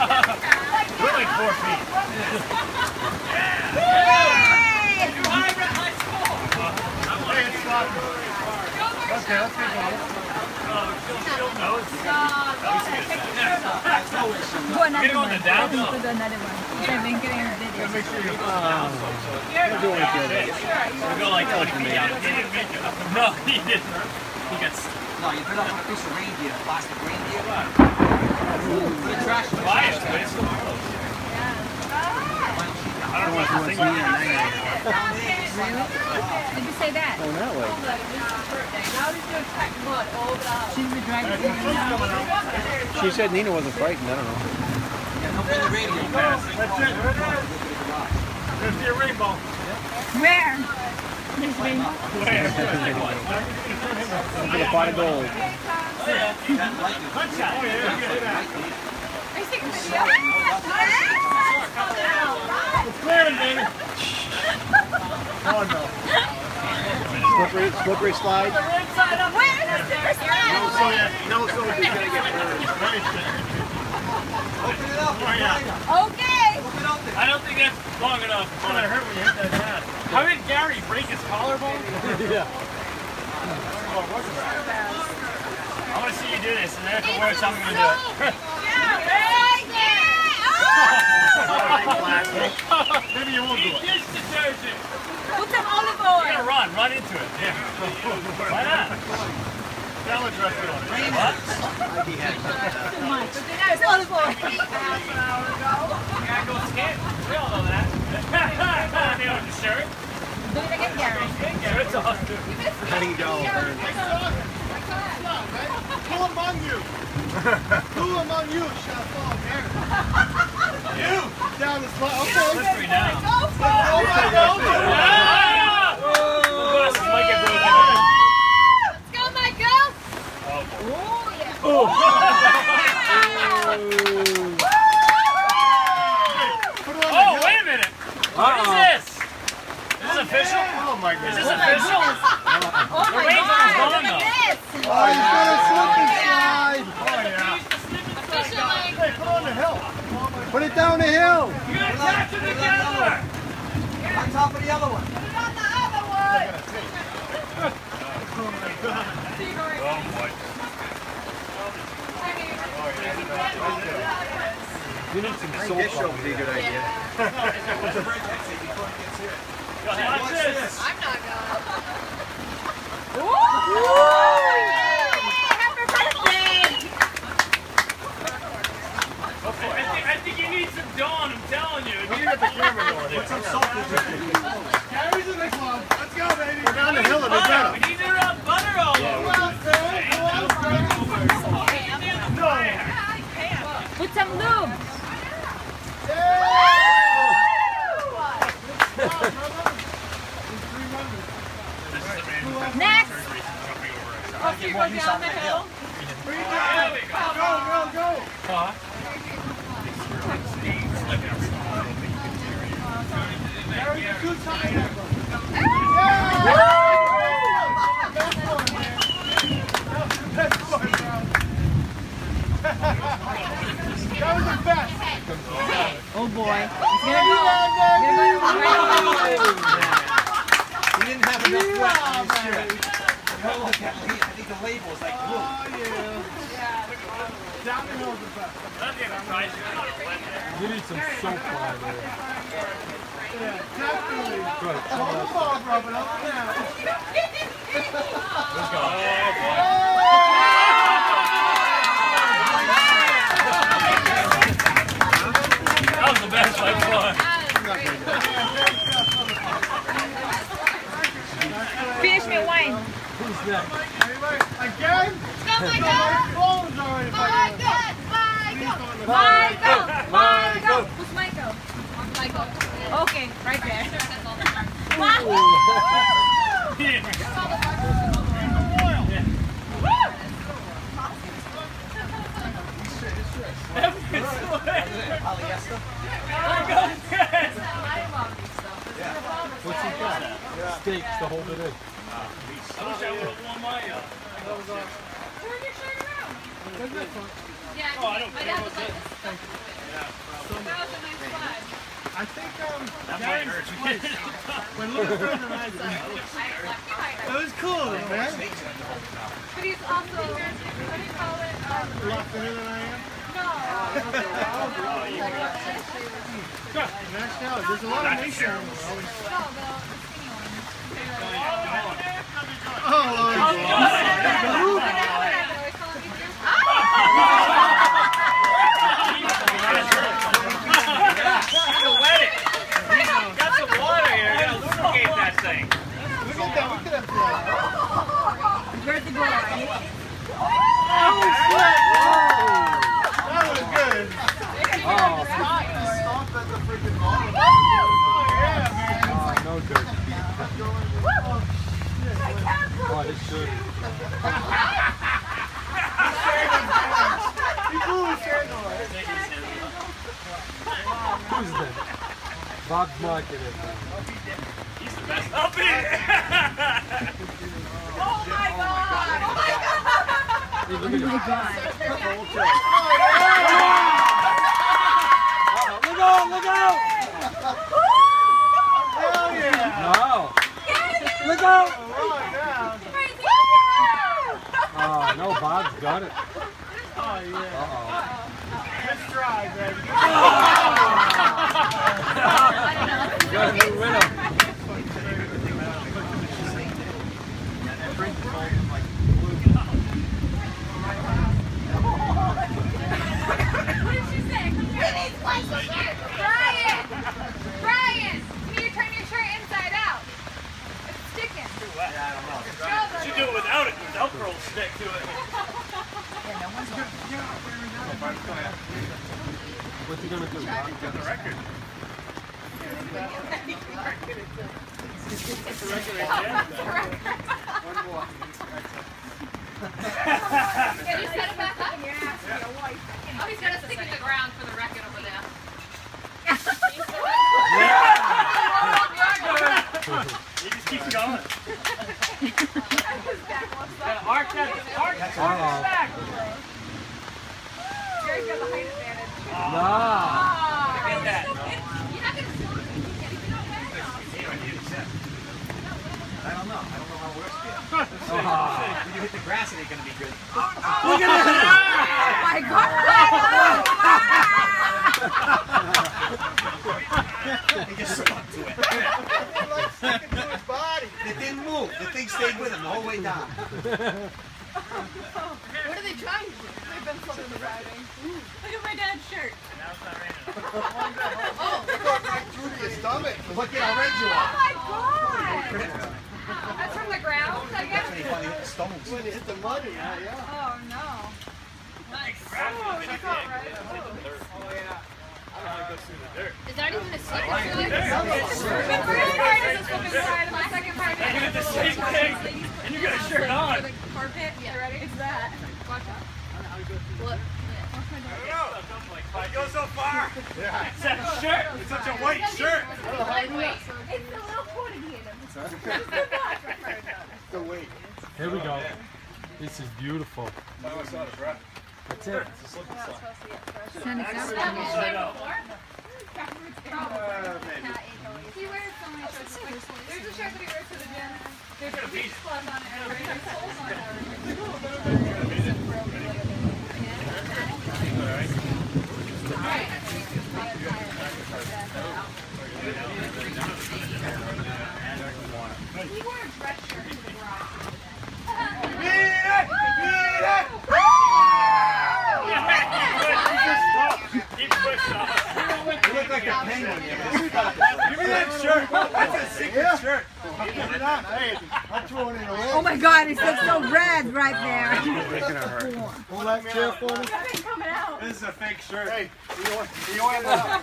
We're like 4 feet. Hey, it's sloppy. Okay, let's get going. Do another one. Do another one. I've been getting a video. Make sure you're doing good. We'll go like 20 feet out. No, he didn't. He got stuck. No, you put up a piece of reindeer, plastic reindeer. The trash is biased, but it's still close. I don't know what to think. Really? Did you say that? Oh, that way. She's the driver. She said Nina wasn't frightened. I don't know. That's it. There's your rainbow. Where? There's rainbow. Where? Look at the pot of gold. Gunshot. Oh, yeah. Are you taking a video? It's clearing, baby. Oh, no. Slippery slide. Where is the slide? No, so he's going to get burned. Open it up. Oh, yeah. Okay. I don't think that's long enough. It's going to hurt when you hit that hat. How did Gary break his collarbone? Yeah. I want to see you do this, and then if it works, I'm going to do it. Maybe you won't do it. Dish detergent. Put some olive oil. You gotta run into it. Yeah. Why not? Salad dressing on it. What? Too much. There's olive oil. You gotta go scan. We all know that. They on the shirt. Do it again, Gary. Shirt's off, too. How do you go? Who among you? Who among you shall fall down? You! Down the slide. Okay. Slippery now. Go for it. Oh my God! The glasses might get broken. Let's go, Michael. Oh, yeah. oh. Oh, wait a minute. What is this? Is this official? Oh my God. Is this official? Oh my Wait, God. it's going Look though. at this. Oh, he's gonna slip and slide. Oh, yeah. Officially. Hey, put on the hill. Put it down the hill. You gotta attach it together. On top of the other one. Put it on the other one. Oh, boy. You need some soap. This would be a good idea. Watch this. I'm not going. Ooh! Happy birthday! I think you need some Dawn, I'm telling you. You got the camera going. Put some salt in there. Gary's in the club. Let's go, baby. We're down the hill and it's better. We need to rub butter all over. Put some lube. Next. Okay, go down the hill. Go. That was the best. Oh boy. It's gonna go right over. He didn't have enough wet on his shirt. Look at me. I think the label is like blue. Oh, yeah. Down the hill is the best. You need some soap on there. Yeah, definitely. Good. Oh, come on, Robin, up and down. Let's go. That was the best by far. Finish me wine. Who's next? Again? Go, Michael. Michael. Who's Michael? Michael. Okay, right there. Wow. What's he got? Steaks to hold it in. I wish I would have worn my Turn your shirt around. Oh, Yeah, I don't care. my dad was like this. I think That might hurt. but a little further than I did. It was cool, man. But he's also, what do you call it? A lot thinner than I am. No. Mashed out. There's a lot of mace on them. Oh, Got some water here. Gotta lubricate that thing. look at that. Look at that. Where's the boy? That was good. No good. Oh, this should. Who's that? Bob's marking it. He's the best up here. Oh my god! Oh my god! Look out! Look out! Hell yeah! No! Look out! Oh, no, Bob's got it. Oh, yeah. Uh-oh. Good try, baby. You got a new winner. What did she say? Brian! Brian! You need to turn your shirt inside out. It's sticking. Yeah, I don't know. You do it without it. The Velcro will stick to it. What's he gonna do? Got the record. That's the record right there. One more. Can you set it back up? Oh, he's got to stick in the ground for the record over there. He just keeps going. Gotta arc that back. Gary's got the height advantage. No. Get that. You're not going to see anything on that. I don't know. I don't know how it works yet. Oh. When you hit the grass, it ain't gonna be good. Look at that! Oh my god! He just stuck to it. It didn't move. The thing stayed with him the whole way down. What are they trying to do? They've been flipping the riding. Look at my dad's shirt. Now it's not raining. Look at how red you Oh are. my god! That's from the ground, I guess? That's when he finally hit the stones. When it hit the mud, yeah. Oh no. Nice. Oh, that's not right. Is that even a secret to it? The first part is a flipping ride, and the second part is You did the same thing, and you got a shirt on. the carpet. Yeah, ready? It's that. Watch out. Look. You go so far. Yeah. It's that shirt. It's such a white shirt. It's the little quantity in it. The weight. Here we go. This is beautiful. That's it. Send it out. He wears so many shirts. There's a shirt that he wears to the gym. There's a beach club on it. There's holes on it. He wore a dress shirt to the garage. Keep pushing off. You look like a penguin. Give me that shirt. That's a secret shirt. Hey, I'm throwing it away. Oh my god, it looks so red right there. Making it hurt. Hold that chair for me. Nothing coming out. This is a fake shirt. Hey, you want it out?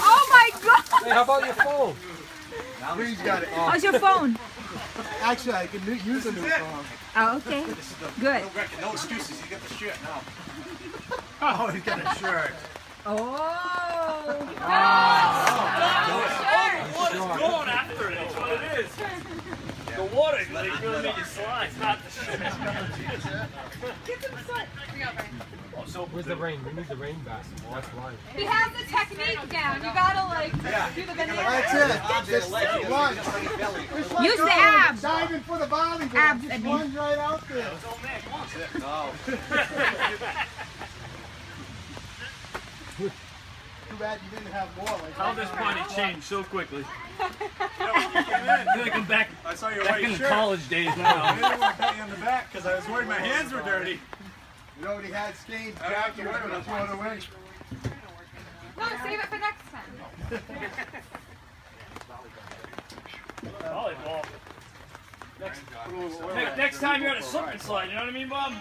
Oh my god! Hey, how about your phone? Bree's got it. How's your phone? Actually, I can use a new phone. Oh, okay. Good. No record, no excuses. You got the shirt now. Oh, he's got a shirt. Oh! Water's going after it. That's what it is. The water really made you slide, not the shirt. Get some soap. We got Brian. so Where's the rain? We need the rain basketball. That's why. He has the technique down. You gotta like do the banana. That's it. Just lunge. Use the abs. Diving for the volleyball. Abs, Just I mean. lunge right out there. Too bad you didn't have more. Like How this body changed so quickly. I feel like I'm back, I saw your back white in the shirt. college days I now. didn't want to pat you on the back because I was worried my hands were dirty. You already had skates. I don't have to worry about Throw it away. No, save it for next time. Volleyball. Next time you're on a slip and slide, you know what I mean, Bob?